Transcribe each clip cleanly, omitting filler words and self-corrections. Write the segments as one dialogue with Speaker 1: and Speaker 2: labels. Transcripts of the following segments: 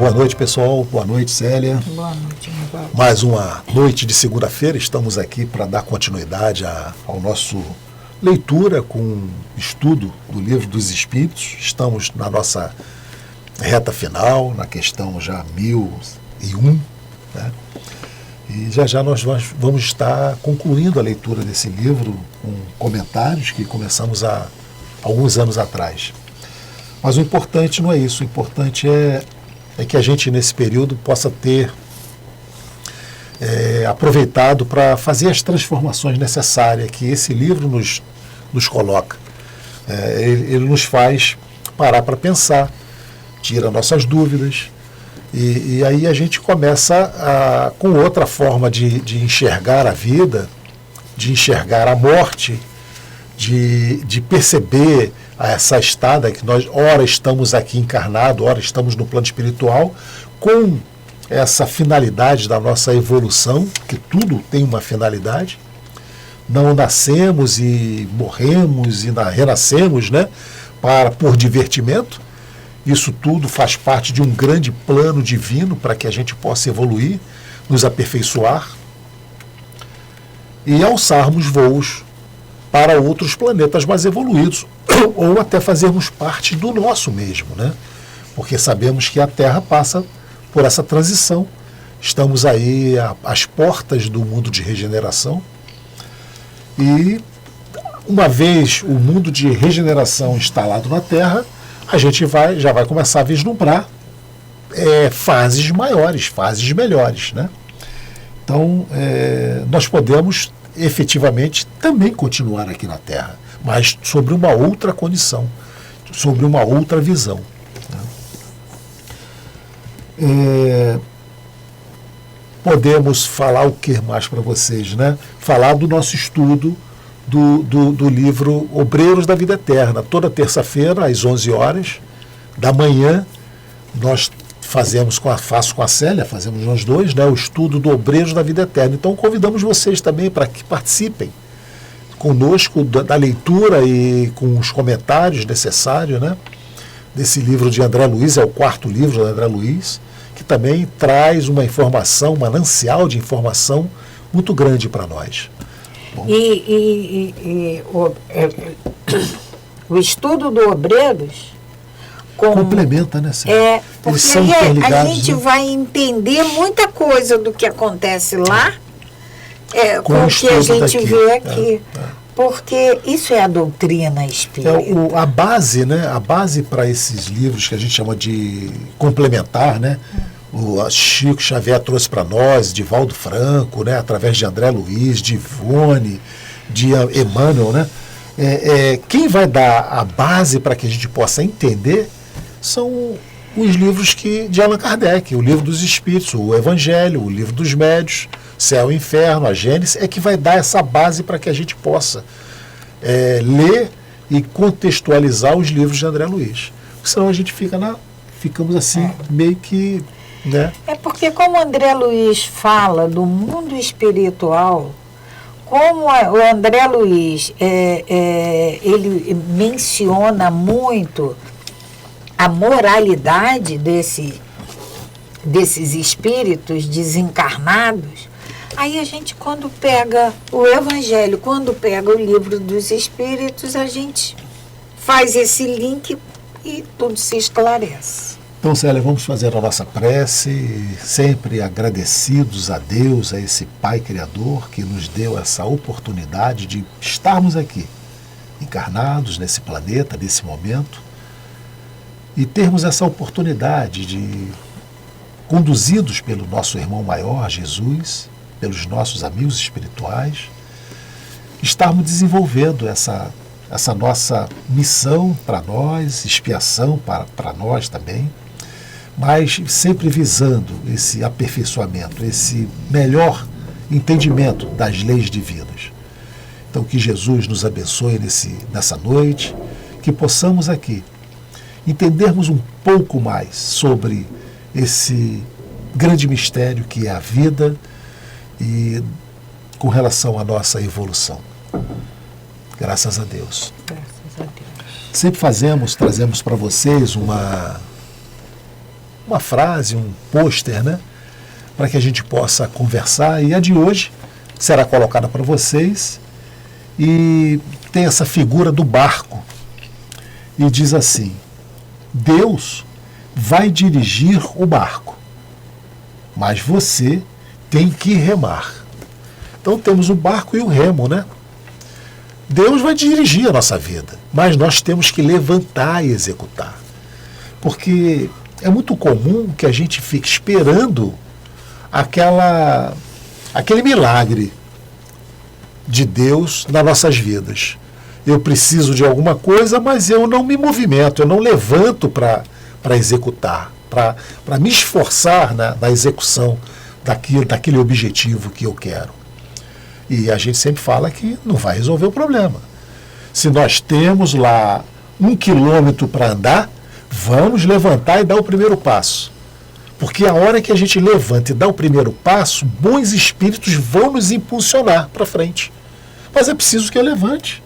Speaker 1: Boa noite, pessoal. Boa noite, Célia.
Speaker 2: Boa noite, Nivaldo.
Speaker 1: Mais uma noite de segunda-feira. Estamos aqui para dar continuidade ao nosso leitura com estudo do Livro dos Espíritos. Estamos na nossa reta final, na questão já 1001, né? E já nós vamos estar concluindo a leitura desse livro com comentários que começamos há alguns anos atrás. Mas o importante não é isso, o importante é que a gente nesse período possa ter aproveitado para fazer as transformações necessárias que esse livro nos coloca. Ele nos faz parar para pensar, tira nossas dúvidas, e aí a gente começa com outra forma de enxergar a vida, de enxergar a morte, de perceber essa estada que nós, ora estamos aqui encarnados, ora estamos no plano espiritual, com essa finalidade da nossa evolução, que tudo tem uma finalidade. Não nascemos e morremos e renascemos, né, por divertimento. Isso tudo faz parte de um grande plano divino para que a gente possa evoluir, nos aperfeiçoar e alçarmos voos para outros planetas mais evoluídos, ou até fazermos parte do nosso mesmo, né? Porque sabemos que a Terra passa por essa transição. Estamos aí às portas do mundo de regeneração. E uma vez o mundo de regeneração instalado na Terra, a gente já vai começar a vislumbrar fases maiores, fases melhores, né? Então, nós podemos efetivamente também continuar aqui na Terra, mas sobre uma outra condição, sobre uma outra visão, né? Podemos falar o que mais para vocês, né? Falar do nosso estudo do livro Obreiros da Vida Eterna. Toda terça-feira, às 11 horas da manhã, nós faço com a Célia, fazemos nós dois, né, o estudo do Obreiros da Vida Eterna. Então convidamos vocês também para que participem conosco da leitura e com os comentários necessários, né, desse livro de André Luiz, é o 4º livro de André Luiz, que também traz uma informação, um manancial de informação muito grande para nós. Bom.
Speaker 2: O estudo do Obreiros
Speaker 1: complementa, né, Célia?
Speaker 2: Porque aí a gente, né, vai entender muita coisa do que acontece lá com o que a gente vê aqui. Porque isso é a doutrina espírita.
Speaker 1: A base, né? A base para esses livros que a gente chama de complementar, né? O Chico Xavier trouxe para nós, Divaldo Franco, né? Através de André Luiz, de Ivone, de Emmanuel, né? Quem vai dar a base para que a gente possa entender são os livros de Allan Kardec, o Livro dos Espíritos, o Evangelho, o Livro dos Médiuns, Céu e Inferno, a Gênesis, que vai dar essa base para que a gente possa ler e contextualizar os livros de André Luiz. Porque senão a gente ficamos assim, meio que... né?
Speaker 2: Porque como André Luiz fala do mundo espiritual, como o André Luiz ele menciona muito a moralidade desses espíritos desencarnados, aí a gente, quando pega o Evangelho, quando pega o Livro dos Espíritos, a gente faz esse link e tudo se esclarece.
Speaker 1: Então, Célia, vamos fazer a nossa prece, sempre agradecidos a Deus, a esse Pai Criador que nos deu essa oportunidade de estarmos aqui, encarnados nesse planeta, nesse momento, e termos essa oportunidade de, conduzidos pelo nosso irmão maior, Jesus, pelos nossos amigos espirituais, estarmos desenvolvendo essa nossa missão para nós, expiação para nós também, mas sempre visando esse aperfeiçoamento, esse melhor entendimento das leis divinas. Então, que Jesus nos abençoe nessa noite, que possamos aqui entendermos um pouco mais sobre esse grande mistério que é a vida e com relação à nossa evolução. Graças a Deus. Graças a Deus. Sempre trazemos para vocês uma frase, um pôster, né? Para que a gente possa conversar. E a de hoje será colocada para vocês. E tem essa figura do barco. E diz assim: Deus vai dirigir o barco, mas você tem que remar. Então temos o barco e o remo, né? Deus vai dirigir a nossa vida, mas nós temos que levantar e executar. Porque é muito comum que a gente fique esperando aquele milagre de Deus nas nossas vidas. Eu preciso de alguma coisa, mas eu não me movimento, eu não levanto para executar, para me esforçar na execução daquele objetivo que eu quero. E a gente sempre fala que não vai resolver o problema. Se nós temos lá 1 quilômetro para andar, vamos levantar e dar o primeiro passo. Porque a hora que a gente levanta e dá o primeiro passo, bons espíritos vão nos impulsionar para frente. Mas é preciso que eu levante.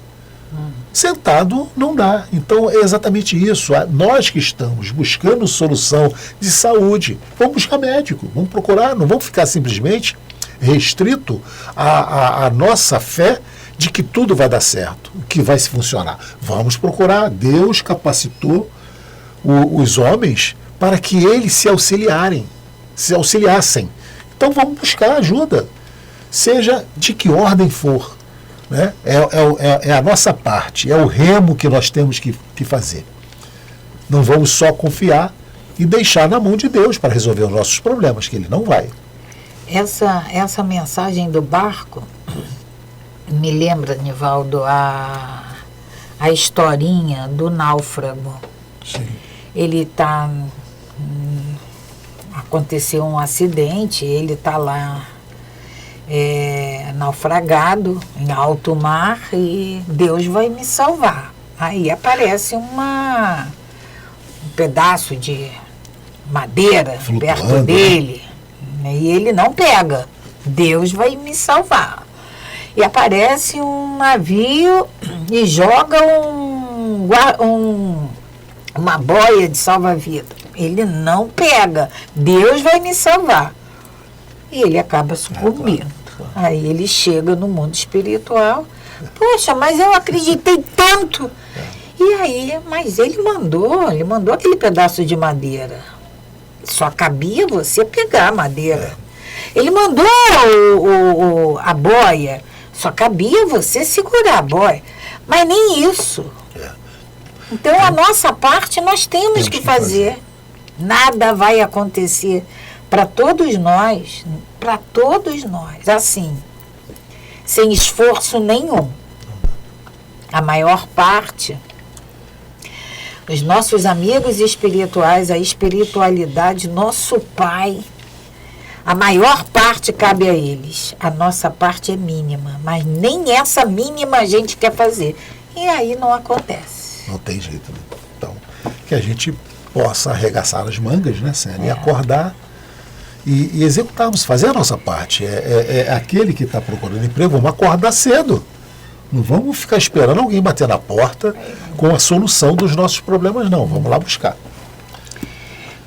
Speaker 1: Sentado não dá. Então é exatamente isso. Nós que estamos buscando solução de saúde, vamos buscar médico, vamos procurar, não vamos ficar simplesmente restrito à nossa fé de que tudo vai dar certo, que vai se funcionar. Vamos procurar. Deus capacitou os homens para que eles se auxiliassem. Então vamos buscar ajuda, seja de que ordem for. Né? É a nossa parte, é o remo que nós temos que fazer. Não vamos só confiar e deixar na mão de Deus para resolver os nossos problemas, que Ele não vai.
Speaker 2: Essa mensagem do barco me lembra, Nivaldo, a historinha do náufrago.
Speaker 1: Sim.
Speaker 2: Ele está... aconteceu um acidente, ele está lá naufragado em alto mar e Deus vai me salvar. Aí aparece um pedaço de madeira
Speaker 1: flutuando,
Speaker 2: perto dele, né? E ele não pega. Deus vai me salvar. E aparece um navio e joga uma boia de salva-vida. Ele não pega. Deus vai me salvar. E ele acaba sucumbindo. Claro. Aí ele chega no mundo espiritual. Poxa, mas eu acreditei tanto. E aí, mas ele mandou aquele pedaço de madeira. Só cabia você pegar a madeira. Ele mandou a boia. Só cabia você segurar a boia. Mas nem isso. Então, a nossa parte nós temos que fazer. Nada vai acontecer para todos nós, assim, sem esforço nenhum. A maior parte, os nossos amigos espirituais, a espiritualidade, nosso Pai, a maior parte cabe a eles. A nossa parte é mínima, mas nem essa mínima a gente quer fazer. E aí não acontece.
Speaker 1: Não tem jeito, né? Então, que a gente possa arregaçar as mangas, né, Célia, e acordar e executarmos, fazer a nossa parte. É aquele que está procurando emprego, vamos acordar cedo. Não vamos ficar esperando alguém bater na porta com a solução dos nossos problemas, não. Vamos lá buscar.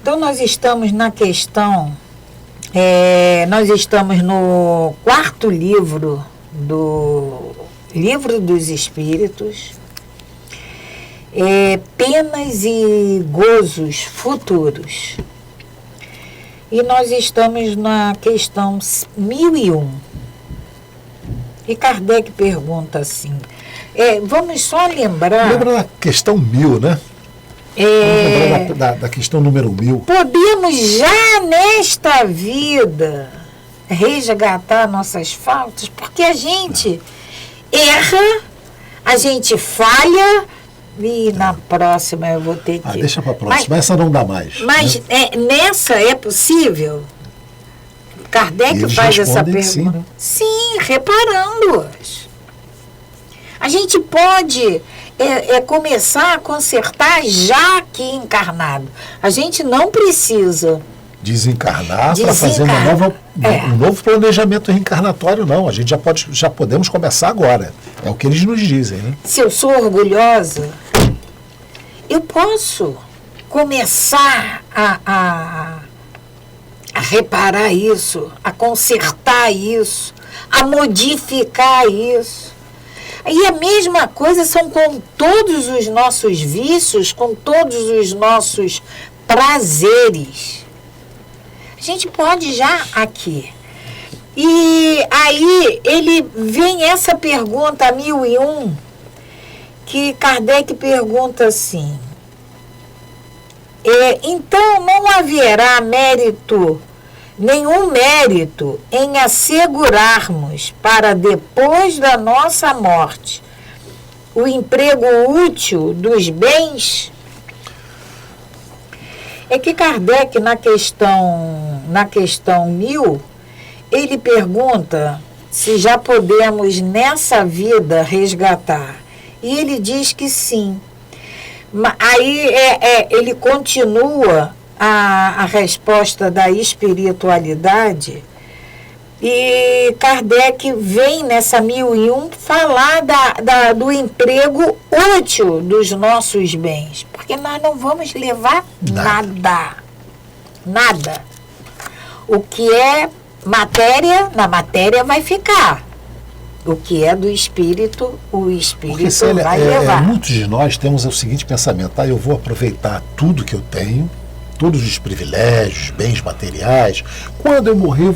Speaker 2: Então, nós estamos na questão, nós estamos no 4º livro do Livro dos Espíritos, penas e gozos futuros. E nós estamos na questão 1001. E Kardec pergunta assim, vamos só lembrar...
Speaker 1: Lembra da questão 1000, né? Vamos lembrar da questão número 1000.
Speaker 2: Podemos já nesta vida resgatar nossas faltas, porque a gente erra, a gente falha... E na próxima eu vou ter que...
Speaker 1: deixa para a próxima, essa não dá mais.
Speaker 2: Mas né? Nessa é possível? Kardec faz essa pergunta. Sim, reparando-as. A gente pode começar a consertar já aqui encarnado. A gente não precisa...
Speaker 1: Desencarnar para fazer um novo planejamento reencarnatório, não. A gente já podemos começar agora. É o que eles nos dizem, né?
Speaker 2: Se eu sou orgulhosa, eu posso começar a reparar isso, a consertar isso, a modificar isso. E a mesma coisa são com todos os nossos vícios, com todos os nossos prazeres. A gente pode já aqui. E aí ele vem essa pergunta, 1001, que Kardec pergunta assim: então não haverá nenhum mérito em assegurarmos para depois da nossa morte o emprego útil dos bens? É que Kardec, na questão 1000, ele pergunta se já podemos nessa vida resgatar. E ele diz que sim. Aí ele continua a resposta da espiritualidade, e Kardec vem nessa 1001 falar do emprego útil dos nossos bens, porque nós não vamos levar nada. O que é matéria, na matéria vai ficar. O que é do espírito, o espírito vai levar.
Speaker 1: Muitos de nós temos o seguinte pensamento: eu vou aproveitar tudo que eu tenho, todos os privilégios, bens materiais. Quando eu morrer, eu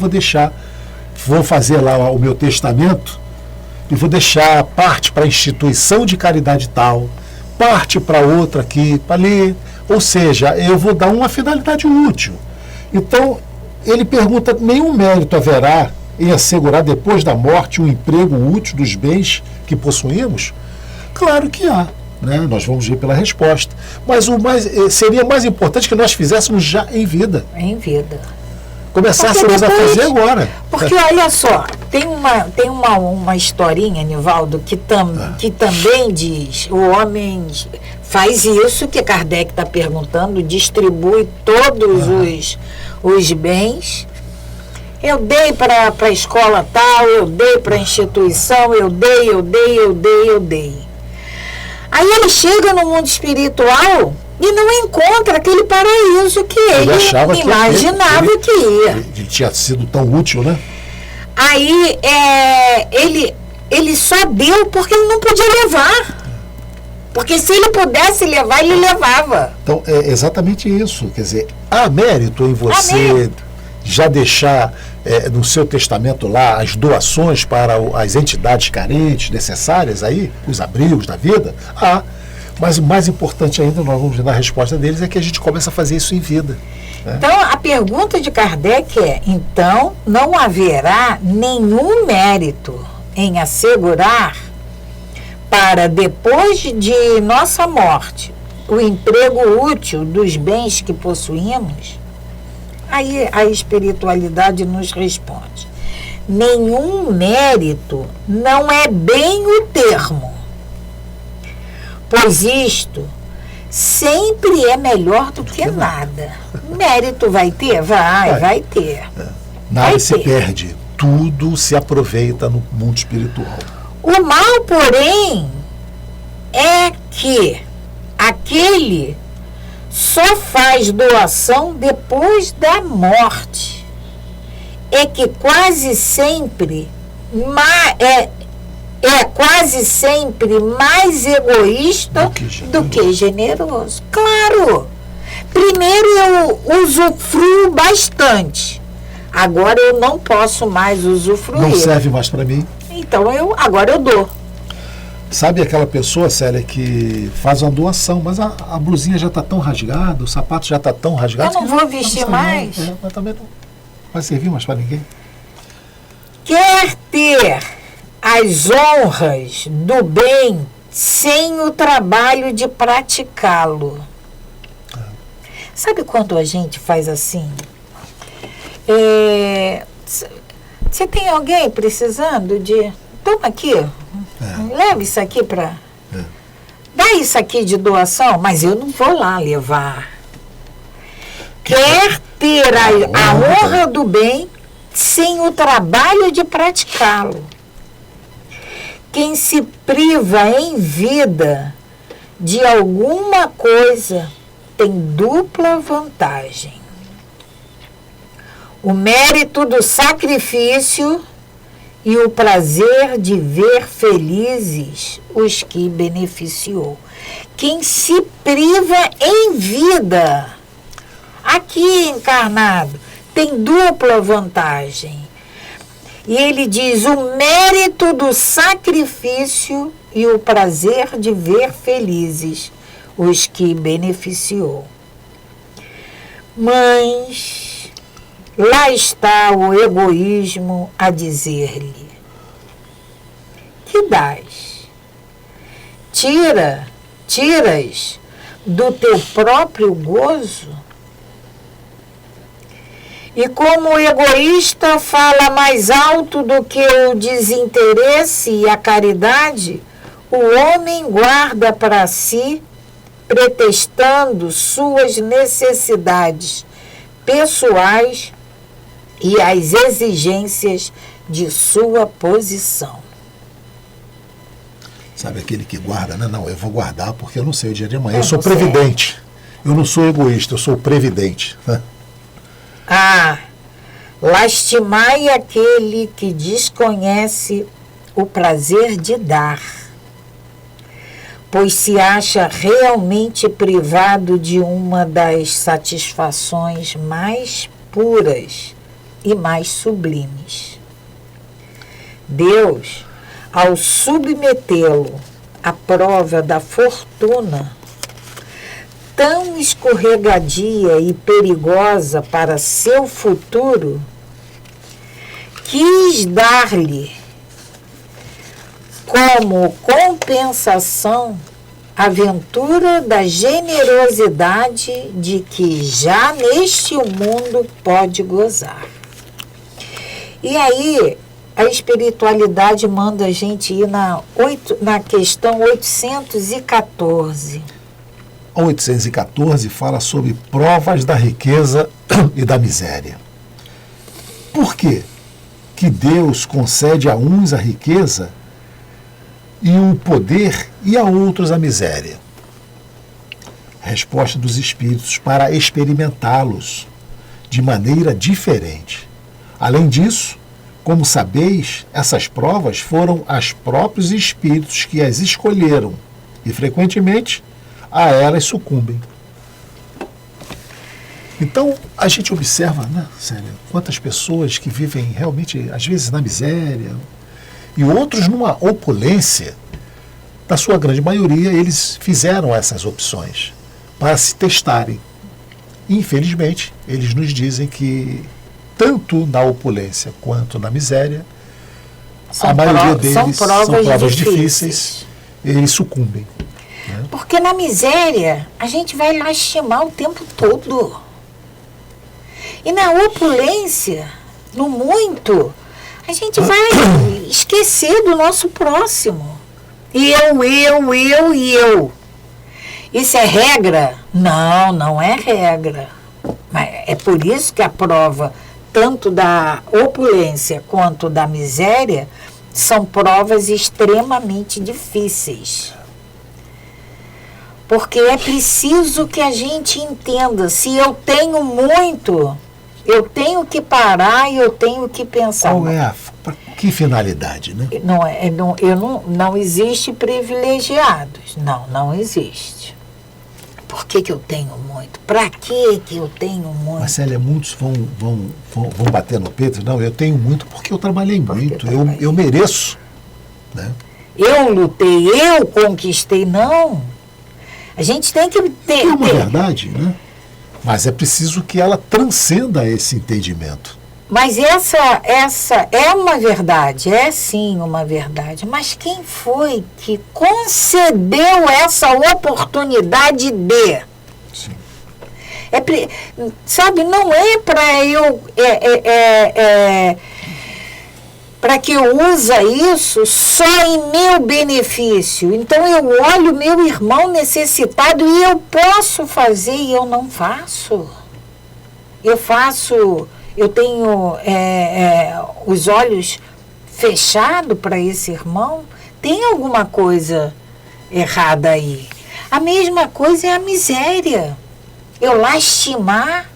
Speaker 1: vou fazer lá o meu testamento e vou deixar parte para a instituição de caridade tal, parte para outra aqui, para ali. Ou seja, eu vou dar uma finalidade útil. Então, ele pergunta: nenhum mérito haverá em assegurar depois da morte o emprego útil dos bens que possuímos? Claro que há. Né? Nós vamos ver pela resposta. Mas seria mais importante que nós fizéssemos já em vida.
Speaker 2: Em vida.
Speaker 1: Começássemos a fazer agora.
Speaker 2: Porque olha só, tem uma historinha, Nivaldo, que também diz: o homem faz isso que Kardec está perguntando, distribui todos os bens. Eu dei para a escola tal, eu dei para a instituição, eu dei. Aí ele chega no mundo espiritual e não encontra aquele paraíso que ele imaginava que ia.
Speaker 1: Ele tinha sido tão útil, né?
Speaker 2: Aí ele só deu porque ele não podia levar. Porque se ele pudesse levar, ele levava.
Speaker 1: Então, é exatamente isso. Quer dizer, há mérito em você já deixar no seu testamento lá as doações para as entidades carentes necessárias aí, os abrigos da vida? Mas o mais importante ainda, nós vamos ver na resposta deles, é que a gente começa a fazer isso em vida. Né?
Speaker 2: Então, a pergunta de Kardec é: então não haverá nenhum mérito em assegurar para depois de nossa morte o emprego útil dos bens que possuímos? Aí a espiritualidade nos responde: nenhum mérito não é bem o termo, pois isto sempre é melhor do que nada. Mérito vai ter? Vai ter.
Speaker 1: Nada se perde, tudo se aproveita no mundo espiritual.
Speaker 2: O mal, porém, é que aquele só faz doação depois da morte. É que quase sempre quase sempre mais egoísta do que generoso. Claro! Primeiro eu usufruo bastante. Agora eu não posso mais usufruir.
Speaker 1: Não serve mais para mim.
Speaker 2: Então agora eu dou.
Speaker 1: Sabe aquela pessoa, Célia, que faz uma doação, mas a blusinha já está tão rasgada, o sapato já está tão rasgado.
Speaker 2: Eu não vou vestir mais.
Speaker 1: Mas também não vai servir mais para ninguém.
Speaker 2: Quer ter as honras do bem sem o trabalho de praticá-lo. Sabe quando a gente faz assim? Você tem alguém precisando de... Toma aqui, leva isso aqui para... Dá isso aqui de doação, mas eu não vou lá levar. Quer ter a honra do bem sem o trabalho de praticá-lo. Quem se priva em vida de alguma coisa tem dupla vantagem. O mérito do sacrifício e o prazer de ver felizes os que beneficiou. Quem se priva em vida, aqui encarnado, tem dupla vantagem. E ele diz o mérito do sacrifício e o prazer de ver felizes os que beneficiou. Mas lá está o egoísmo a dizer-lhe: que dás? Tiras do teu próprio gozo? E como o egoísta fala mais alto do que o desinteresse e a caridade, o homem guarda para si, pretextando suas necessidades pessoais e as exigências de sua posição.
Speaker 1: Sabe aquele que guarda, né? Não, eu vou guardar porque eu não sei o dia de amanhã. Eu sou previdente. Eu não sou egoísta, eu sou previdente.
Speaker 2: Ah, lastimai aquele que desconhece o prazer de dar, pois se acha realmente privado de uma das satisfações mais puras e mais sublimes. Deus, ao submetê-lo à prova da fortuna, tão escorregadia e perigosa para seu futuro, quis dar-lhe como compensação a ventura da generosidade de que já neste mundo pode gozar. E aí, a espiritualidade manda a gente ir na questão 814.
Speaker 1: A 814 fala sobre provas da riqueza e da miséria. Por quê que Deus concede a uns a riqueza e o poder e a outros a miséria? Resposta dos espíritos para experimentá-los de maneira diferente. Além disso, como sabeis, essas provas foram os próprios espíritos que as escolheram e, frequentemente, a elas sucumbem. Então, a gente observa, né, Célia, quantas pessoas que vivem realmente, às vezes, na miséria, e outros numa opulência. Na sua grande maioria, eles fizeram essas opções para se testarem. Infelizmente, eles nos dizem que, tanto na opulência quanto na miséria, a maioria deles são provas difíceis, eles sucumbem. Né?
Speaker 2: Porque na miséria, a gente vai lastimar o tempo todo. E na opulência, no muito, a gente vai esquecer do nosso próximo. Eu. Isso é regra? Não, não é regra. Mas é por isso que a prova, tanto da opulência quanto da miséria, são provas extremamente difíceis. Porque é preciso que a gente entenda, se eu tenho muito, eu tenho que parar e eu tenho que pensar.
Speaker 1: Qual é que finalidade, né?
Speaker 2: Não existe privilegiados. Não existe. Por que eu tenho muito? Para que eu tenho muito?
Speaker 1: Marcélia, muitos vão bater no peito. Não, eu tenho muito porque eu trabalhei muito. Eu mereço. Né?
Speaker 2: Eu lutei, eu conquistei. Não. A gente tem que ter...
Speaker 1: É uma verdade, né? Mas é preciso que ela transcenda esse entendimento.
Speaker 2: Mas essa é uma verdade, é sim uma verdade. Mas quem foi que concedeu essa oportunidade de?
Speaker 1: Sim.
Speaker 2: Sabe, não é para eu... para que eu use isso só em meu benefício. Então eu olho meu irmão necessitado e eu posso fazer e eu não faço. Eu tenho os olhos fechados para esse irmão. Tem alguma coisa errada aí. A mesma coisa é a miséria. eu lastimar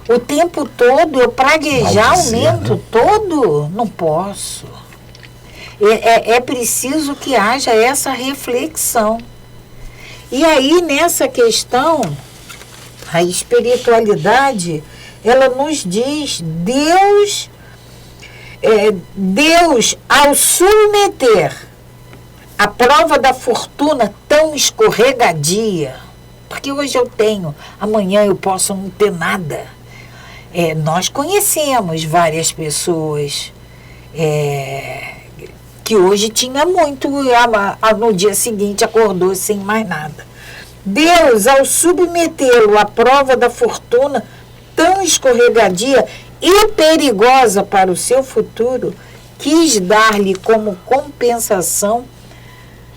Speaker 2: o tempo todo, eu praguejar o tempo todo? Não posso. É preciso que haja essa reflexão. E aí, nessa questão, a espiritualidade, ela nos diz, Deus, ao submeter a prova da fortuna tão escorregadia, porque hoje eu tenho, amanhã eu posso não ter nada. Nós conhecemos várias pessoas que hoje tinha muito, no dia seguinte acordou sem mais nada. Deus, ao submetê-lo à prova da fortuna tão escorregadia e perigosa para o seu futuro, quis dar-lhe como compensação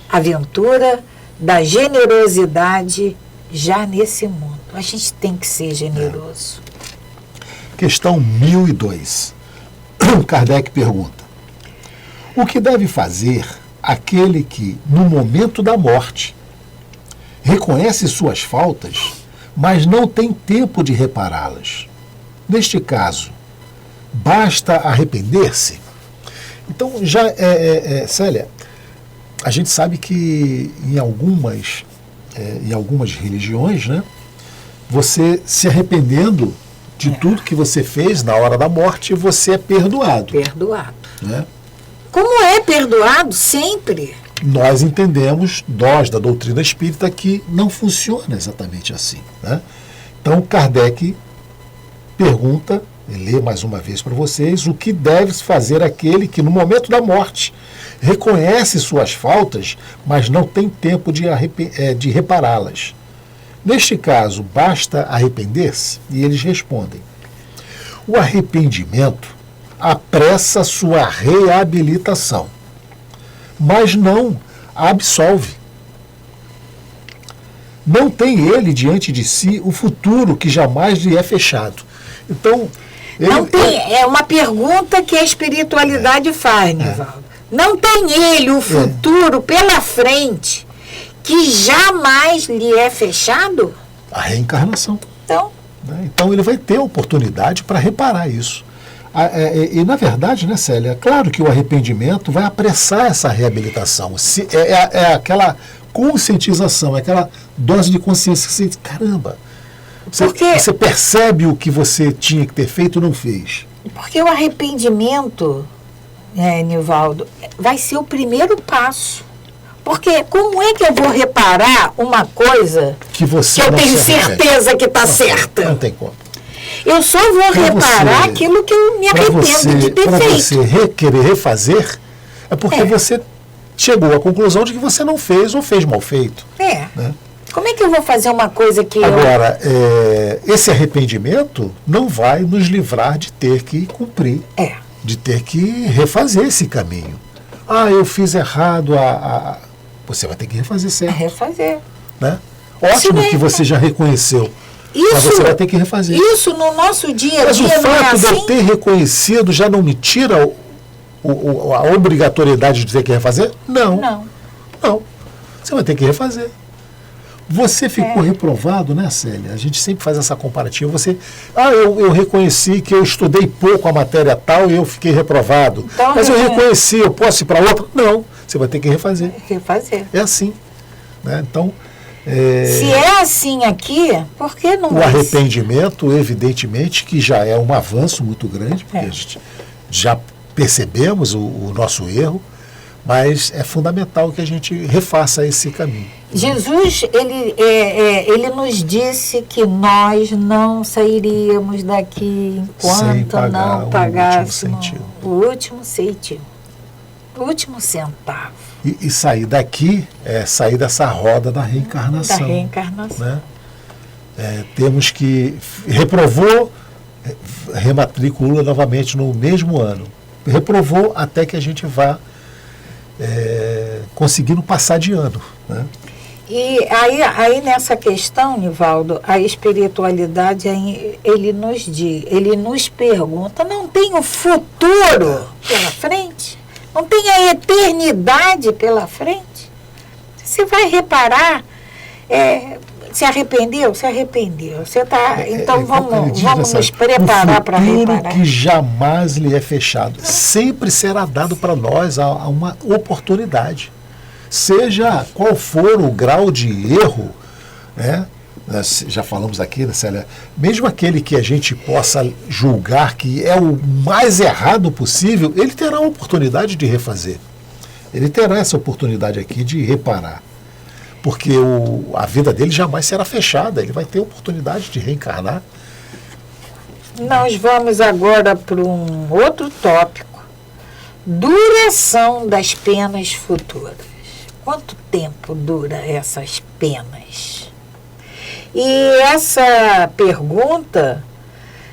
Speaker 2: a aventura da generosidade já nesse mundo. A gente tem que ser generoso.
Speaker 1: Questão 1002. Kardec pergunta: o que deve fazer aquele que, no momento da morte, reconhece suas faltas, mas não tem tempo de repará-las? Neste caso, basta arrepender-se? Então, Célia, a gente sabe que em algumas religiões, né, você se arrependendo de tudo que você fez na hora da morte, você é perdoado.
Speaker 2: Perdoado.
Speaker 1: Né?
Speaker 2: Como é perdoado sempre?
Speaker 1: Nós entendemos, nós da doutrina espírita, que não funciona exatamente assim. Né? Então, Kardec pergunta, lê mais uma vez para vocês, o que deve fazer aquele que, no momento da morte, reconhece suas faltas, mas não tem tempo de repará-las. Neste caso, basta arrepender-se? E eles respondem: o arrependimento apressa sua reabilitação, mas não a absolve. Não tem ele diante de si o futuro que jamais lhe é fechado. Então,
Speaker 2: é uma pergunta que a espiritualidade faz, Nivaldo. Não tem ele o futuro pela frente que jamais lhe é fechado?
Speaker 1: A reencarnação.
Speaker 2: Então
Speaker 1: ele vai ter oportunidade para reparar isso. E na verdade, né, Célia, claro que o arrependimento vai apressar essa reabilitação. É aquela conscientização, é aquela dose de consciência que você diz, caramba, você percebe o que você tinha que ter feito e não fez.
Speaker 2: Porque o arrependimento, Nivaldo, vai ser o primeiro passo. Porque como é que eu vou reparar uma coisa que eu tenho certeza que está certa?
Speaker 1: Não tem como.
Speaker 2: Eu só vou reparar aquilo que eu me arrependo de ter feito.
Speaker 1: Para você querer refazer, é porque você chegou à conclusão de que você não fez ou fez mal feito. Né?
Speaker 2: Como é que eu vou fazer uma coisa que
Speaker 1: Agora, esse arrependimento não vai nos livrar de ter que cumprir, de ter que refazer esse caminho. Eu fiz errado, você vai ter que refazer certo.
Speaker 2: Refazer.
Speaker 1: Né? Ótimo que você já reconheceu. Mas você vai ter que refazer.
Speaker 2: Isso no nosso dia a dia.
Speaker 1: Mas o fato de eu ter reconhecido já não me tira a obrigatoriedade de ter que refazer? Não. Você vai ter que refazer. Você ficou reprovado, né, Célia? A gente sempre faz essa comparativa. Eu reconheci que eu estudei pouco a matéria tal e eu fiquei reprovado. Então, mas eu reconheci, eu posso ir para outra? Não. Você vai ter que refazer.
Speaker 2: Refazer.
Speaker 1: É assim. Né? Então,
Speaker 2: se é assim aqui, por que não
Speaker 1: o arrependimento, evidentemente, que já é um avanço muito grande, porque a gente já percebemos o nosso erro, mas é fundamental que a gente refaça esse caminho.
Speaker 2: Jesus, ele nos disse que nós não sairíamos daqui enquanto não pagássemos o último centavo. O último centavo.
Speaker 1: E sair daqui é sair dessa roda da reencarnação.
Speaker 2: Da reencarnação.
Speaker 1: Né? Temos que... Reprovou, rematricula novamente no mesmo ano. Reprovou até que a gente vá conseguindo passar de ano. Né?
Speaker 2: E aí nessa questão, Nivaldo, a espiritualidade, ele nos pergunta, não tem o futuro pela frente? Não tem a eternidade pela frente? Você vai reparar, Se arrependeu? Se arrependeu. Você tá, então vamos
Speaker 1: nessa,
Speaker 2: nos preparar para reparar.
Speaker 1: Que jamais lhe é fechado. Sempre será dado para nós uma oportunidade. Seja qual for o grau de erro, né? Nós já falamos aqui, né, Célia? Mesmo aquele que a gente possa julgar que é o mais errado possível, ele terá a oportunidade de refazer. Ele terá essa oportunidade aqui de reparar. Porque a vida dele jamais será fechada, ele vai ter a oportunidade de reencarnar.
Speaker 2: Nós vamos agora para um outro tópico. Duração das penas futuras. Quanto tempo dura essas penas? E essa pergunta,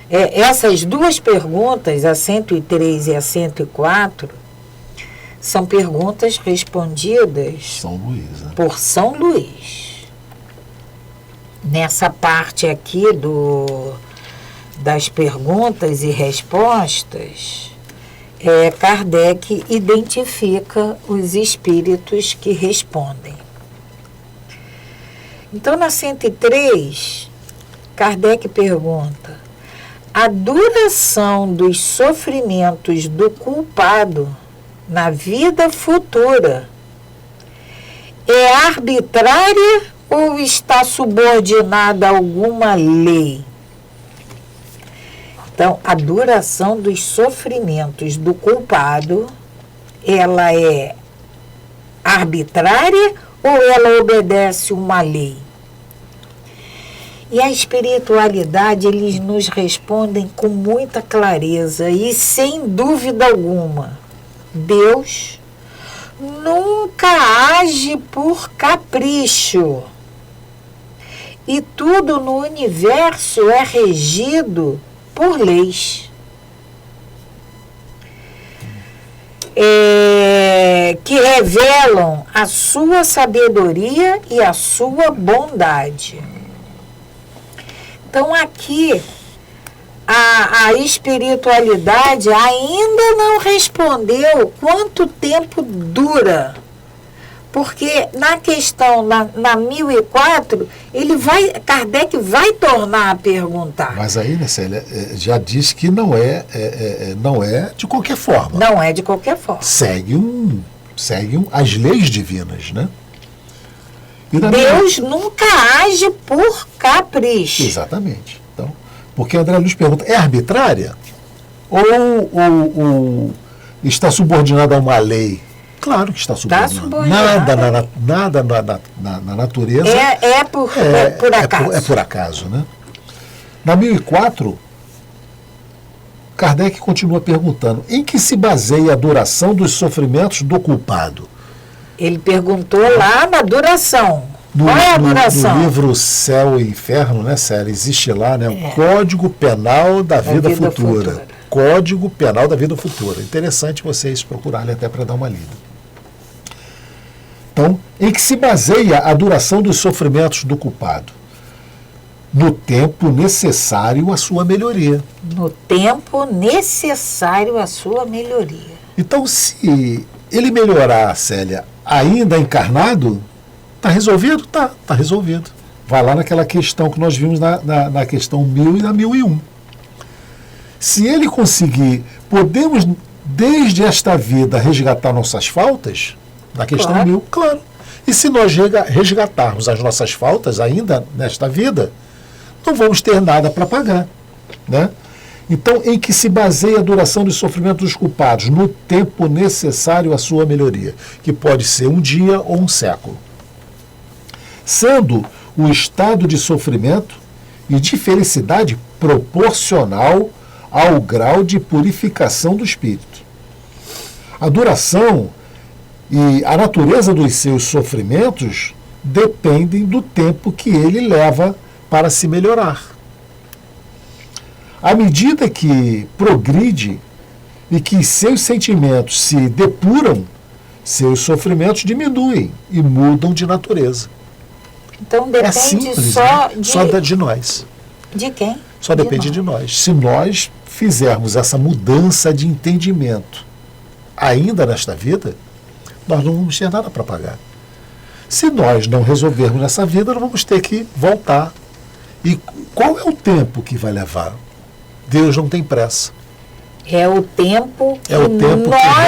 Speaker 2: essas duas perguntas, a 103 e a 104, são perguntas respondidas por São Luís. Nessa parte aqui das perguntas e respostas, Kardec identifica os espíritos que respondem. Então, na 103, Kardec pergunta: a duração dos sofrimentos do culpado na vida futura é arbitrária ou está subordinada a alguma lei? Então, a duração dos sofrimentos do culpado, ela é arbitrária ou ela obedece uma lei? E a espiritualidade, eles nos respondem com muita clareza e sem dúvida alguma. Deus nunca age por capricho. E tudo no universo é regido por leis. Que revelam a sua sabedoria e a sua bondade. Então, aqui, a espiritualidade ainda não respondeu quanto tempo dura. Porque na questão, na 1004, Kardec vai tornar a perguntar.
Speaker 1: Mas aí, né, Célia, já diz que não é de qualquer forma.
Speaker 2: Não é de qualquer forma.
Speaker 1: Segue as leis divinas, né?
Speaker 2: Deus nunca age por capricho.
Speaker 1: Exatamente. Então, porque André Luiz pergunta, é arbitrária? Ou está subordinada a uma lei? Claro que está subordinada. Nada na natureza
Speaker 2: é por acaso.
Speaker 1: É por acaso, né? Na 1004, Kardec continua perguntando, em que se baseia a duração dos sofrimentos do culpado?
Speaker 2: Ele perguntou lá na duração. Qual é a duração?
Speaker 1: No livro Céu e Inferno, né, Célia? Existe lá, né, o Código Penal da Vida Futura. Código Penal da Vida Futura. Interessante vocês procurarem até para dar uma lida. Então, em que se baseia a duração dos sofrimentos do culpado? No tempo necessário à sua melhoria.
Speaker 2: No tempo necessário à sua melhoria.
Speaker 1: Então, se ele melhorar, Célia, ainda encarnado, está resolvido? Tá resolvido. Vai lá naquela questão que nós vimos na questão 1000 e na 1001. Se ele conseguir, podemos, desde esta vida, resgatar nossas faltas, na questão 1000, claro. E se nós resgatarmos as nossas faltas ainda nesta vida, não vamos ter nada para pagar, né? Então, em que se baseia a duração dos sofrimentos dos culpados? No tempo necessário à sua melhoria, que pode ser um dia ou um século. Sendo o estado de sofrimento e de felicidade proporcional ao grau de purificação do espírito. A duração e a natureza dos seus sofrimentos dependem do tempo que ele leva para se melhorar. À medida que progride e que seus sentimentos se depuram, seus sofrimentos diminuem e mudam de natureza.
Speaker 2: Então depende
Speaker 1: simples,
Speaker 2: só
Speaker 1: de nós.
Speaker 2: De quem?
Speaker 1: Só depende de nós. Se nós fizermos essa mudança de entendimento ainda nesta vida, nós não vamos ter nada para pagar. Se nós não resolvermos nessa vida, nós vamos ter que voltar. E qual é o tempo que vai levar? Deus não tem pressa.
Speaker 2: É o tempo que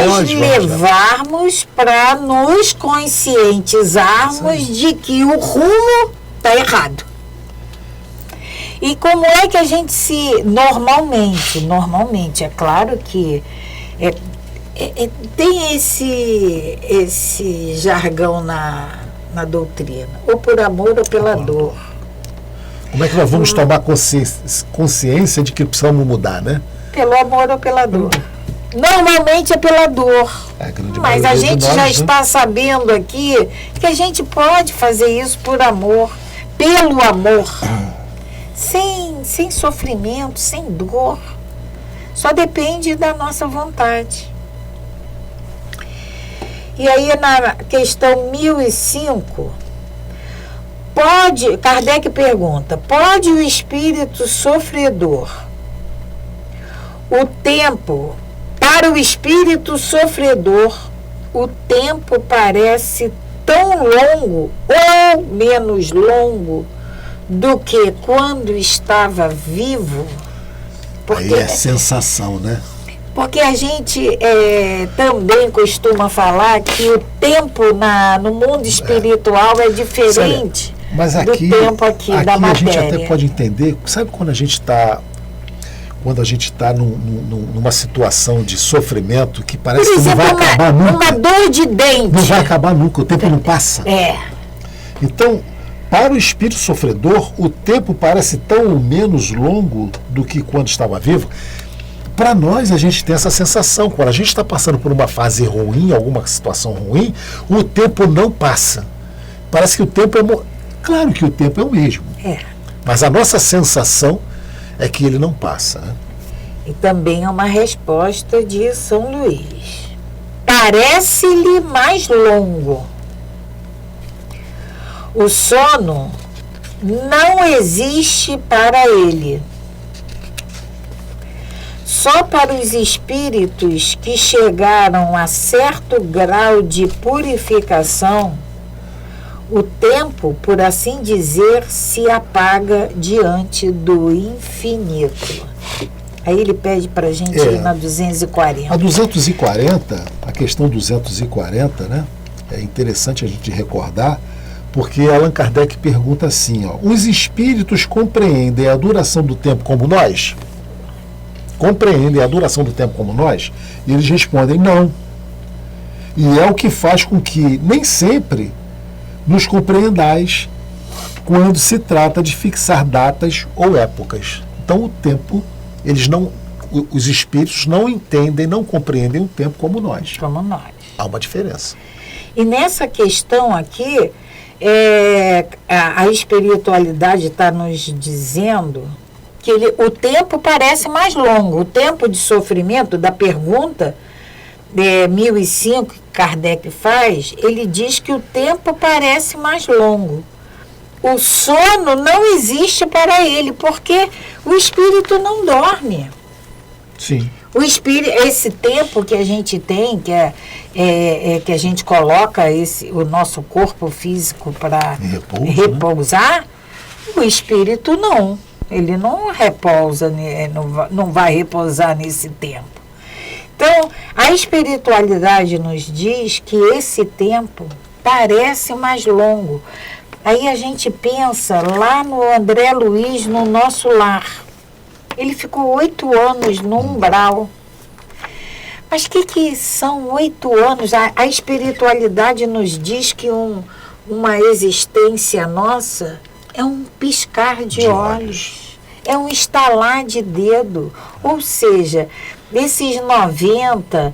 Speaker 1: nós
Speaker 2: levarmos para nos conscientizarmos de que o rumo está errado. E como é que a gente se... Normalmente, é claro que tem esse jargão na doutrina, ou por amor ou pela dor.
Speaker 1: Como é que nós vamos tomar consciência de que precisamos mudar, né?
Speaker 2: Pelo amor ou pela dor. Normalmente é pela dor. Mas a gente já está sabendo aqui que a gente pode fazer isso por amor, pelo amor, sem sofrimento, sem dor. Só depende da nossa vontade. E aí na questão 1005, Kardec pergunta, pode o espírito sofredor, para o espírito sofredor, o tempo parece tão longo ou menos longo do que quando estava vivo?
Speaker 1: Aí é sensação, né?
Speaker 2: Porque a gente também costuma falar que o tempo no mundo espiritual é diferente do tempo aqui da matéria.
Speaker 1: A gente até pode entender, sabe quando a gente está numa situação de sofrimento que parece que não vai acabar nunca.
Speaker 2: Uma dor de dente.
Speaker 1: Não vai acabar nunca, o tempo não passa. Então, para o espírito sofredor, o tempo parece tão menos longo do que quando estava vivo. Para nós, a gente tem essa sensação. Quando a gente está passando por uma fase ruim, alguma situação ruim, o tempo não passa. Parece que o tempo Claro que o tempo é o mesmo. Mas a nossa sensação é que ele não passa. Né?
Speaker 2: E também é uma resposta de São Luís. Parece-lhe mais longo. O sono não existe para ele. Só para os espíritos que chegaram a certo grau de purificação, o tempo, por assim dizer, se apaga diante do infinito. Aí ele pede para a gente ir na 240.
Speaker 1: A 240, a questão 240, né? É interessante a gente recordar, porque Allan Kardec pergunta assim, os espíritos compreendem a duração do tempo como nós? Compreendem a duração do tempo como nós? E eles respondem não. E é o que faz com que nem sempre nos compreendais quando se trata de fixar datas ou épocas. Então o tempo, os espíritos não entendem, não compreendem o tempo como nós.
Speaker 2: Como nós.
Speaker 1: Há uma diferença.
Speaker 2: E nessa questão aqui, a espiritualidade está nos dizendo que o tempo parece mais longo. O tempo de sofrimento da pergunta 1005 que Kardec faz, ele diz que o tempo parece mais longo. O sono não existe para ele, porque o espírito não dorme.
Speaker 1: Sim.
Speaker 2: O espírito, esse tempo que a gente tem, que a gente coloca o nosso corpo físico para repousar, o espírito não. Ele não repousa, não vai repousar nesse tempo. Então, a espiritualidade nos diz que esse tempo parece mais longo. Aí a gente pensa lá no André Luiz, no Nosso Lar. Ele ficou 8 anos no umbral. Mas o que são 8 anos? A espiritualidade nos diz que uma existência nossa é um piscar de olhos. É um estalar de dedo. Ou seja, desses 90,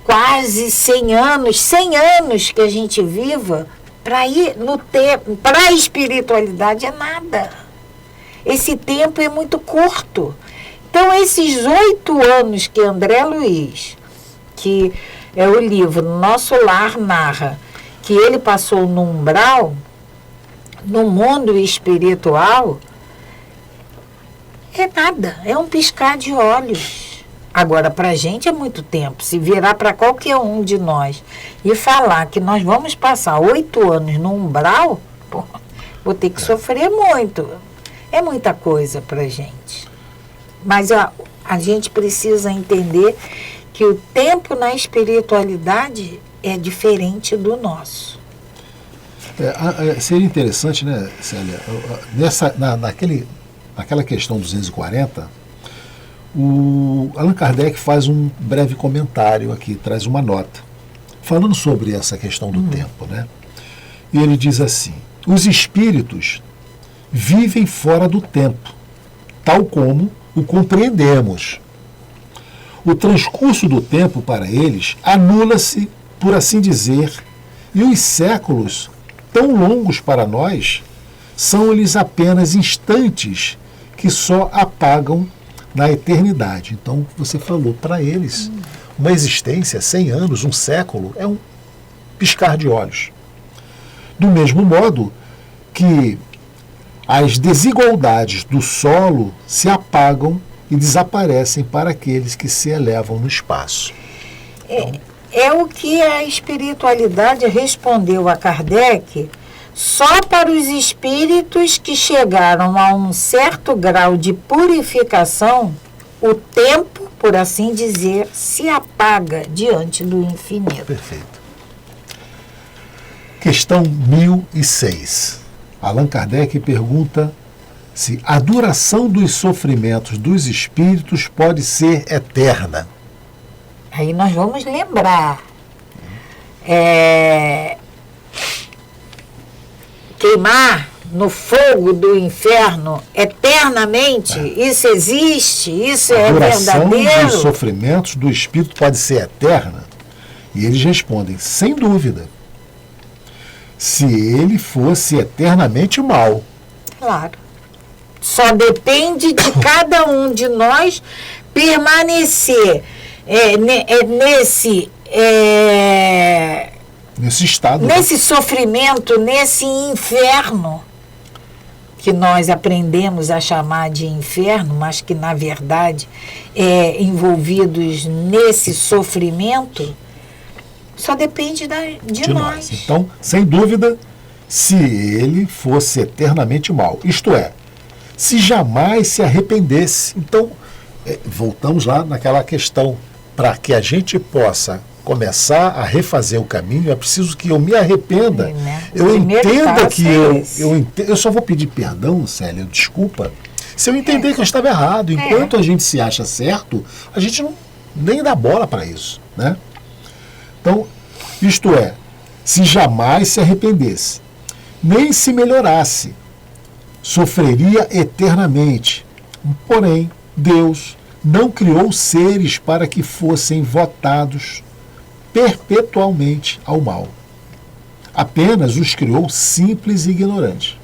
Speaker 2: quase 100 anos que a gente viva, para ir no tempo, para a espiritualidade é nada. Esse tempo é muito curto. Então, esses 8 anos que André Luiz, que é o livro Nosso Lar narra, que ele passou no umbral, no mundo espiritual, é nada, é um piscar de olhos. Agora, para a gente é muito tempo. Se virar para qualquer um de nós e falar que nós vamos passar 8 anos no umbral, pô, vou ter que sofrer muito. É muita coisa para a gente. Mas a gente precisa entender que o tempo na espiritualidade é diferente do nosso.
Speaker 1: Seria interessante, né, Célia, naquela questão 240, o Allan Kardec faz um breve comentário aqui, traz uma nota, falando sobre essa questão do tempo, né? E ele diz assim: os espíritos vivem fora do tempo, tal como o compreendemos. O transcurso do tempo para eles anula-se, por assim dizer, e os séculos, tão longos para nós, são-lhes apenas instantes que só apagam na eternidade. Então, você falou, para eles, uma existência, 100 anos, um século, é um piscar de olhos. Do mesmo modo que as desigualdades do solo se apagam e desaparecem para aqueles que se elevam no espaço.
Speaker 2: É o que a espiritualidade respondeu a Kardec. Só para os espíritos que chegaram a um certo grau de purificação, o tempo, por assim dizer, se apaga diante do infinito.
Speaker 1: Perfeito. Questão 1006. Allan Kardec pergunta se a duração dos sofrimentos dos espíritos pode ser eterna.
Speaker 2: Aí nós vamos lembrar. Queimar no fogo do inferno eternamente, isso existe, isso é verdadeiro.
Speaker 1: A duração dos sofrimentos do espírito pode ser eterna? E eles respondem, sem dúvida, se ele fosse eternamente mal.
Speaker 2: Claro. Só depende de cada um de nós permanecer
Speaker 1: nesse estado,
Speaker 2: nesse sofrimento, nesse inferno que nós aprendemos a chamar de inferno, mas que na verdade envolvidos nesse sofrimento, só depende de nós.
Speaker 1: Então, sem dúvida, se ele fosse eternamente mal, isto é, se jamais se arrependesse. Então, voltamos lá naquela questão, para que a gente possa começar a refazer o caminho, é preciso que eu me arrependa. Eu entenda que eu só vou pedir perdão, Célia, desculpa, se eu entender que eu estava errado. Enquanto a gente se acha certo, a gente não nem dá bola para isso, né? Então, isto é, se jamais se arrependesse, nem se melhorasse, sofreria eternamente. Porém, Deus não criou seres para que fossem votados perpetualmente ao mal. Apenas os criou simples e ignorantes.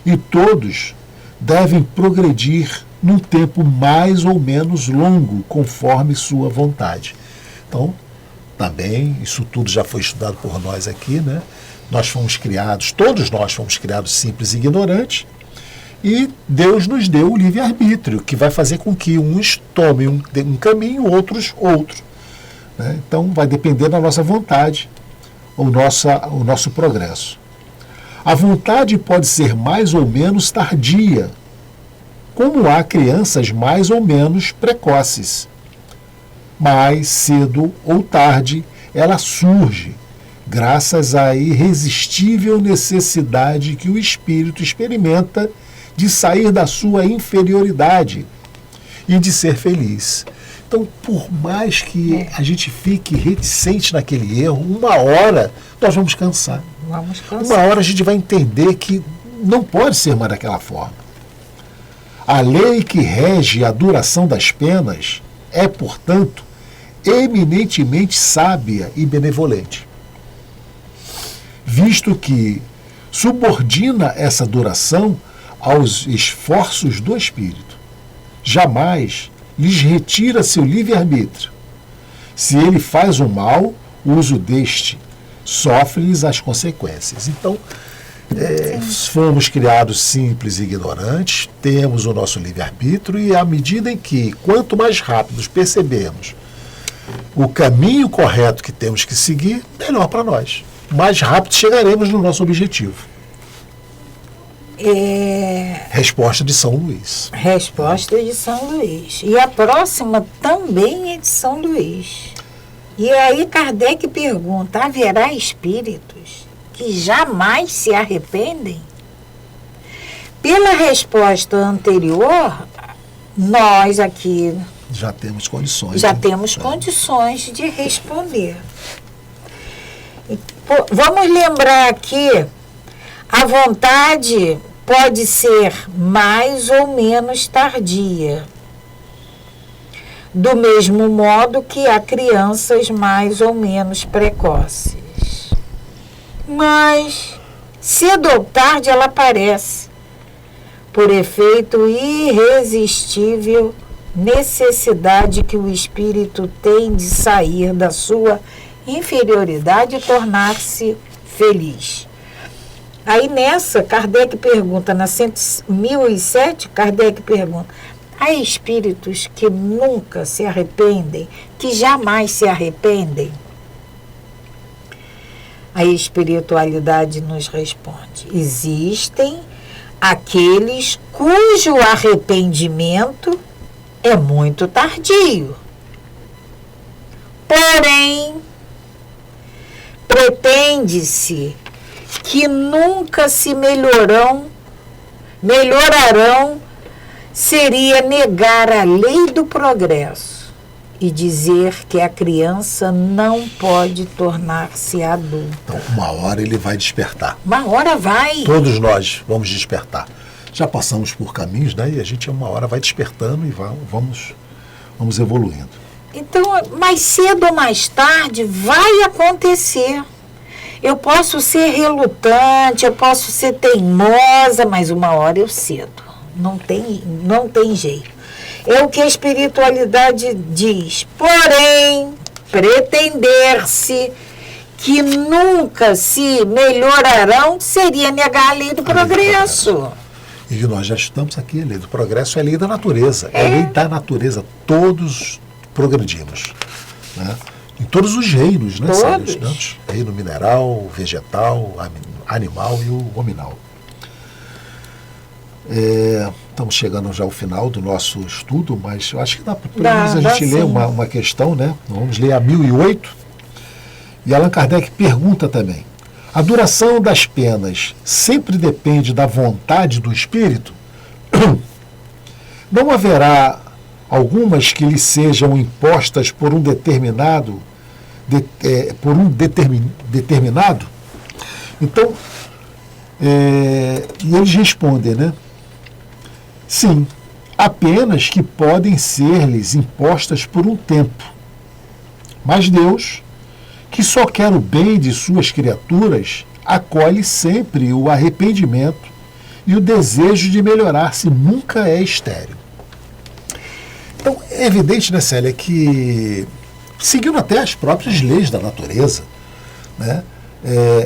Speaker 1: E todos devem progredir num tempo mais ou menos longo, conforme sua vontade. Então, também, isso tudo já foi estudado por nós aqui, né? Nós fomos criados, todos nós fomos criados simples e ignorantes, e Deus nos deu o livre-arbítrio, que vai fazer com que uns tomem um caminho, outros outro. Né? Então, vai depender da nossa vontade, o nosso progresso. A vontade pode ser mais ou menos tardia, como há crianças mais ou menos precoces. Mais cedo ou tarde, ela surge, graças à irresistível necessidade que o espírito experimenta de sair da sua inferioridade e de ser feliz. Então, por mais que a gente fique reticente naquele erro, uma hora nós vamos cansar. Uma hora a gente vai entender que não pode ser mais daquela forma. A lei que rege a duração das penas é, portanto, eminentemente sábia e benevolente, visto que subordina essa duração aos esforços do espírito. Jamais lhes retira seu livre-arbítrio. Se ele faz o mal, o uso deste sofre-lhes as consequências. Então, Fomos criados simples e ignorantes, temos o nosso livre-arbítrio e à medida em que, quanto mais rápidos percebemos o caminho correto que temos que seguir, melhor para nós. Mais rápido chegaremos no nosso objetivo. Resposta de São Luís.
Speaker 2: Resposta de São Luís. E a próxima também é de São Luís. E aí Kardec pergunta: haverá espíritos que jamais se arrependem? Pela resposta anterior, nós aqui
Speaker 1: já temos condições.
Speaker 2: Condições de responder. Vamos lembrar aqui, a vontade pode ser mais ou menos tardia, do mesmo modo que há crianças mais ou menos precoces. Mas, cedo ou tarde, ela aparece, por efeito irresistível, necessidade que o espírito tem de sair da sua inferioridade e tornar-se feliz. Aí nessa, Kardec pergunta, na 1007, Kardec pergunta: há espíritos que nunca se arrependem, que jamais se arrependem? A espiritualidade nos responde: existem aqueles cujo arrependimento é muito tardio. Porém, pretende-se que nunca se melhorarão, seria negar a lei do progresso e dizer que a criança não pode tornar-se adulta.
Speaker 1: Então, uma hora ele vai despertar.
Speaker 2: Uma hora vai.
Speaker 1: Todos nós vamos despertar. Já passamos por caminhos, né? E a gente uma hora vai despertando e vamos evoluindo.
Speaker 2: Então, mais cedo ou mais tarde, vai acontecer. Eu posso ser relutante, eu posso ser teimosa, mas uma hora eu cedo. Não tem jeito. É o que a espiritualidade diz. Porém, pretender-se que nunca se melhorarão seria negar a lei do progresso.
Speaker 1: E nós já estamos aqui, a lei do progresso é a lei da natureza. É a lei da natureza. Todos progredimos, né? Em todos os reinos, né?
Speaker 2: Todos.
Speaker 1: Reino mineral, vegetal, animal e o hominal. Estamos chegando já ao final do nosso estudo, mas eu acho que dá para a gente ler uma questão, né? Vamos ler a 1008. E Allan Kardec pergunta também: a duração das penas sempre depende da vontade do espírito? Não haverá algumas que lhe sejam impostas por um determinado? Então, e eles respondem, né? Sim, há penas que podem ser-lhes impostas por um tempo. Mas Deus, que só quer o bem de suas criaturas, acolhe sempre o arrependimento e o desejo de melhorar-se nunca é estéril. Então, é evidente, né, Célia, que, seguindo até as próprias leis da natureza, né,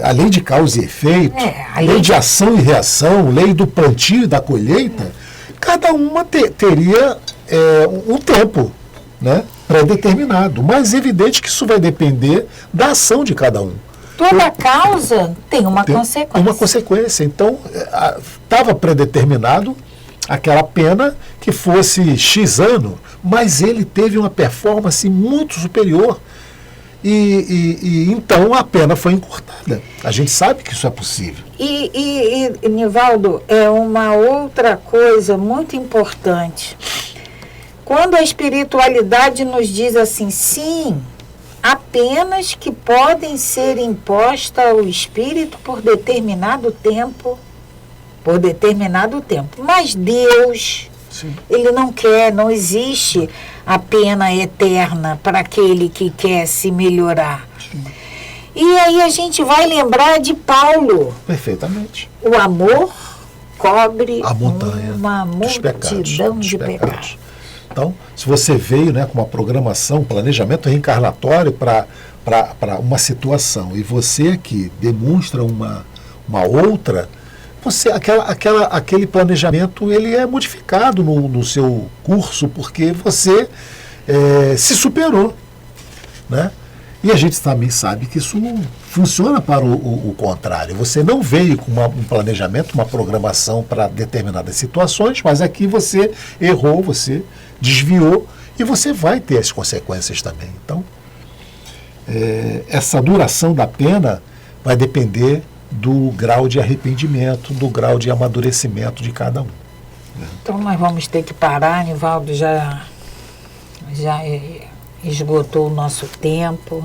Speaker 1: a lei de causa e efeito, a lei de ação e reação, lei do plantio e da colheita, cada uma teria um tempo, né, pré-determinado. Mas é evidente que isso vai depender da ação de cada um.
Speaker 2: Toda causa tem uma consequência.
Speaker 1: Uma consequência. Então, estava predeterminado aquela pena que fosse X ano, mas ele teve uma performance muito superior e então a pena foi encurtada. A gente sabe que isso é possível.
Speaker 2: E Nivaldo, é uma outra coisa muito importante. Quando a espiritualidade nos diz assim, sim, há penas que podem ser impostas ao espírito por determinado tempo, mas Deus, sim, ele não quer, não existe a pena eterna para aquele que quer se melhorar. Sim. E aí a gente vai lembrar de Paulo.
Speaker 1: Perfeitamente.
Speaker 2: O amor cobre
Speaker 1: a montanha
Speaker 2: uma multidão de pecados.
Speaker 1: Então, se você veio, né, com uma programação, planejamento reencarnatório para uma situação, e você aqui demonstra uma uma outra, aquele planejamento ele é modificado no seu curso, porque você se superou, né? E a gente também sabe que isso não funciona para o contrário. Você não veio com um planejamento, uma programação para determinadas situações, mas aqui você errou, você desviou e você vai ter as consequências também. Então, essa duração da pena vai depender do grau de arrependimento, do grau de amadurecimento de cada um.
Speaker 2: Então nós vamos ter que parar, Nivaldo já esgotou o nosso tempo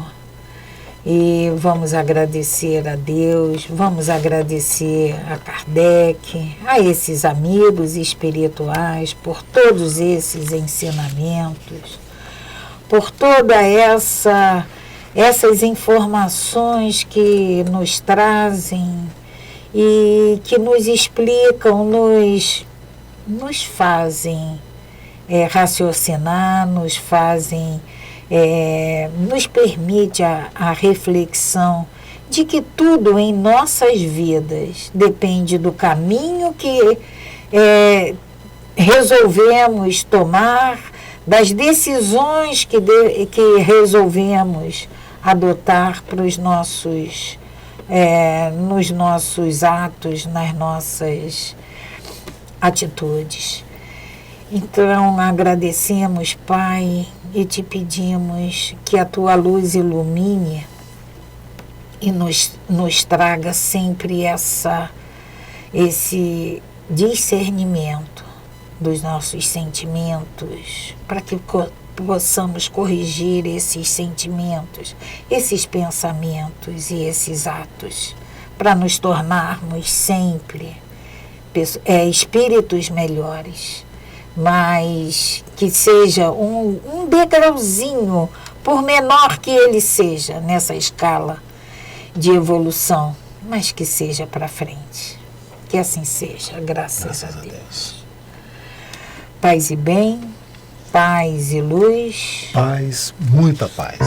Speaker 2: e vamos agradecer a Deus, vamos agradecer a Kardec, a esses amigos espirituais por todos esses ensinamentos, por toda essas informações que nos trazem e que nos explicam, nos fazem raciocinar, nos fazem, nos permite a reflexão de que tudo em nossas vidas depende do caminho que resolvemos tomar, das decisões que resolvemos adotar para os nos nossos atos, nas nossas atitudes. Então, agradecemos, Pai, e te pedimos que a tua luz ilumine e nos traga sempre esse discernimento dos nossos sentimentos, para que possamos corrigir esses sentimentos, esses pensamentos e esses atos, para nos tornarmos sempre espíritos melhores, mas que seja um degrauzinho, por menor que ele seja nessa escala de evolução, mas que seja para frente. Que assim seja, graças a Deus. Paz e bem, paz e luz.
Speaker 1: Paz, muita paz.